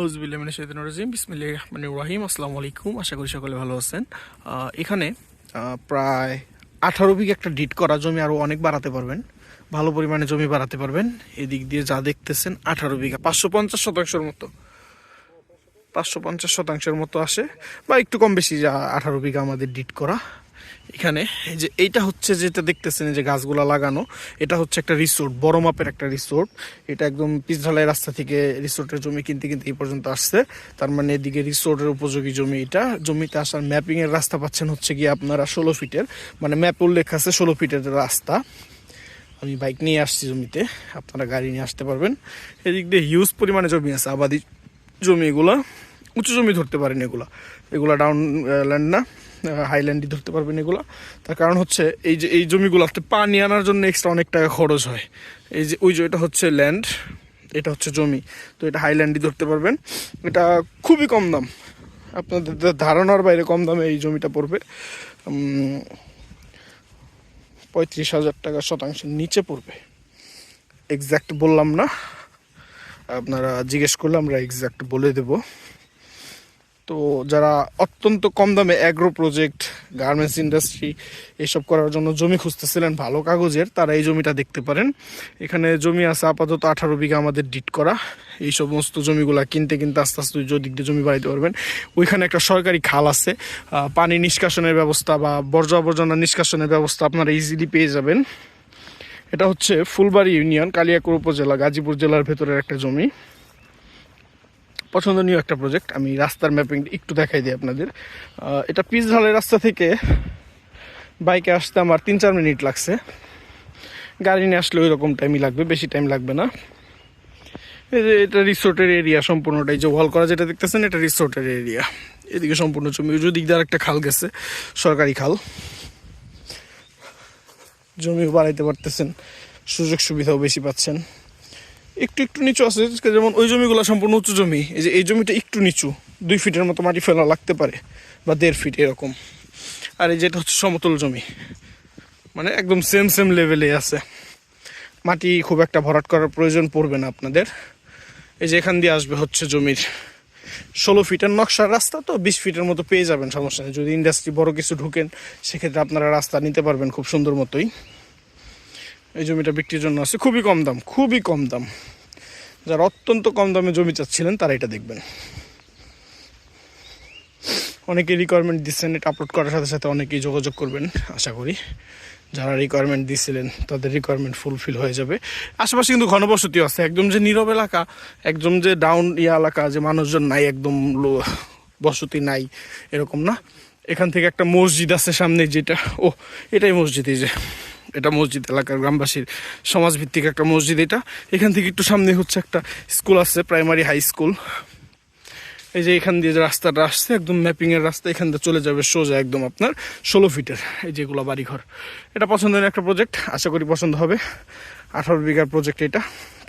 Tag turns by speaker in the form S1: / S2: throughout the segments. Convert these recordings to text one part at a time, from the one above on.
S1: আউযুবিল্লাহি মিনাশ শাইতানির রাজিম বিসমিল্লাহির রহমানির রহিম। আসসালামু আলাইকুম, আশা করি সকলে ভালো আছেন। এখানে প্রায় 18 বিঘা একটা ডিড করা জমি, আরও অনেক বাড়াতে পারবেন, ভালো পরিমাণে জমি বাড়াতে পারবেন। এদিক দিয়ে যা দেখতেছেন 18 বিঘা 550 শতাংশের মতো, 550 শতাংশের মতো আসে বা একটু কম বেশি, যা 18 বিঘা আমাদের ডিড করা। এখানে এই যে এইটা হচ্ছে, যেটা দেখতেছেন যে গাছগুলা লাগানো, এটা হচ্ছে একটা রিসোর্ট, বড় মাপের একটা রিসোর্ট। এটা একদম পিচঢালাই রাস্তা থেকে রিসোর্টের জমি কিনতে কিনতে এই পর্যন্ত আসছে। তার মানে এদিকে রিসোর্টের উপযোগী জমি এটা। জমিতে আসার ম্যাপিং এর রাস্তা পাচ্ছেন হচ্ছে গিয়ে আপনারা 16 ফিটের, মানে ম্যাপ উল্লেখ আছে 16 ফিটের রাস্তা। আমি বাইক নিয়ে আসছি জমিতে, আপনারা গাড়ি নিয়ে আসতে পারবেন। এদিক দিয়ে হিউজ পরিমাণে জমি আছে, আবাদি জমি। এগুলা উঁচু জমি ধরতে পারেন, এগুলা ডাউন ল্যান্ড না, হাইল্যান্ডই ধরতে পারবেন এগুলা। তার কারণ হচ্ছে এই যে এই জমিগুলোতে পানি আনার জন্য এক্সট্রা অনেক টাকা খরচ হয়। এই যে ওই যে এটা হচ্ছে ল্যান্ড, এটা হচ্ছে জমি, তো এটা হাইল্যান্ডই ধরতে পারবেন। এটা খুবই কম দাম, আপনাদের ধারণার বাইরে কম দামে এই জমিটা পড়বে। 35,000 টাকা শতাংশের নিচে পড়বে। এক্স্যাক্ট বললাম না, আপনারা জিজ্ঞেস করলে আমরা এক্স্যাক্ট বলে দেব। তো যারা অত্যন্ত কম দামে অ্যাগ্রো প্রজেক্ট, গার্মেন্টস ইন্ডাস্ট্রি এইসব করার জন্য জমি খুঁজতেছিলেন ভালো কাগজের, তারা এই জমিটা দেখতে পারেন। এখানে জমি আছে আপাতত 18 বিঘা আমাদের ডিড করা। এই সমস্ত জমিগুলা কিনতে কিনতে আস্তে আস্তে দিক দিয়ে জমি বাড়াইতে পারবেন। ওইখানে একটা সরকারি খাল আছে, পানি নিষ্কাশনের ব্যবস্থা বা বর্জ্য আবর্জনা নিষ্কাশনের ব্যবস্থা আপনারা ইজিলি পেয়ে যাবেন। এটা হচ্ছে ফুলবাড়ি ইউনিয়ন, কালিয়াকৈর উপজেলা, গাজীপুর জেলার ভেতরের একটা জমি। পছন্দনীয় একটা প্রজেক্ট। আমি রাস্তার ম্যাপিং একটু দেখাই দিই আপনাদের। এটা পিচঢালাই রাস্তা থেকে বাইকে আসতে আমার 3-4 মিনিট লাগছে, গাড়ি নিয়ে আসলে ওই রকম টাইমই লাগবে, বেশি টাইম লাগবে না। এই যে এটা রিসোর্টের এরিয়া সম্পূর্ণটাই, যে ওয়াল করা যেটা দেখতেছেন এটা রিসোর্টের এরিয়া। এদিকে সম্পূর্ণ জমি, ওই দিক দিয়ে একটা খাল গেছে, সরকারি খাল। জমিও বাড়াইতে পারতেছেন, সুযোগ সুবিধাও বেশি পাচ্ছেন। একটু একটু নিচু আছে, যেমন ওই জমিগুলো সম্পূর্ণ উঁচু জমি। এই যে এই জমিটা একটু নিচু, 2 ফিটের মতো মাটি ফেলা লাগতে পারে বা 1.5 ফিট এরকম। আর এই যেটা হচ্ছে সমতল জমি, মানে একদম সেম লেভেলে আছে, মাটি খুব একটা ভরাট করার প্রয়োজন পড়বে না আপনাদের। এই যে এখান দিয়ে আসবে হচ্ছে জমির 16 ফিটের নকশার রাস্তা, তো 20 ফিটের মতো পেয়ে যাবেন, সমস্যা নেই। যদি ইন্ডাস্ট্রি বড় কিছু ঢুকেন সেক্ষেত্রে আপনারা রাস্তা নিতে পারবেন খুব সুন্দর মতোই। এই জমিটা বিক্রির জন্য আছে, খুবই কম দাম, খুবই কম দাম। যারা অত্যন্ত কম দামে জমি চাচ্ছিলেন তারা এটা দেখবেন। অনেকে রিকোয়ারমেন্ট দিচ্ছেন, এটা আপলোড করার সাথে সাথে অনেকেই যোগাযোগ করবেন আশা করি। যারা রিকোয়ারমেন্ট দিচ্ছিলেন তাদের রিকোয়ারমেন্ট ফুলফিল হয়ে যাবে। আশেপাশে কিন্তু ঘনবসতি আছে, একদম যে নীরব এলাকা, একদম যে ডাউন এলাকা, যে মানুষজন নাই, একদম বসতি নাই এরকম না। এখান থেকে একটা মসজিদ আছে সামনে, যেটা এটাই মসজিদ। এই যে এটা মসজিদ, এলাকার গ্রামবাসীর সমাজভিত্তিক একটা মসজিদ এটা। এখান থেকে একটু সামনে হচ্ছে একটা স্কুল আছে, প্রাইমারি হাই স্কুল। এই যে এখান দিয়ে যে রাস্তাটা আসছে, একদম ম্যাপিংয়ের রাস্তা, এখান থেকে চলে যাবে সোজা একদম আপনার 16 ফিটের এই যেগুলো বাড়িঘর। এটা পছন্দের একটা প্রজেক্ট, আশা করি পছন্দ হবে। 18 বিঘার প্রজেক্ট এটা।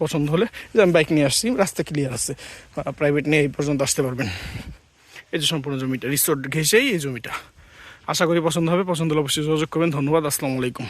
S1: পছন্দ হলে যে আমি বাইক নিয়ে আসছি, রাস্তা ক্লিয়ার আছে, প্রাইভেট নিয়ে এই পর্যন্ত আসতে পারবেন। এই যে সম্পূর্ণ জমিটা রিসোর্ট ঘেঁষেই এই জমিটা। আশা করি পছন্দ হবে। পছন্দ হলে অবশ্যই যোগাযোগ করবেন। ধন্যবাদ, আসসালামু আলাইকুম।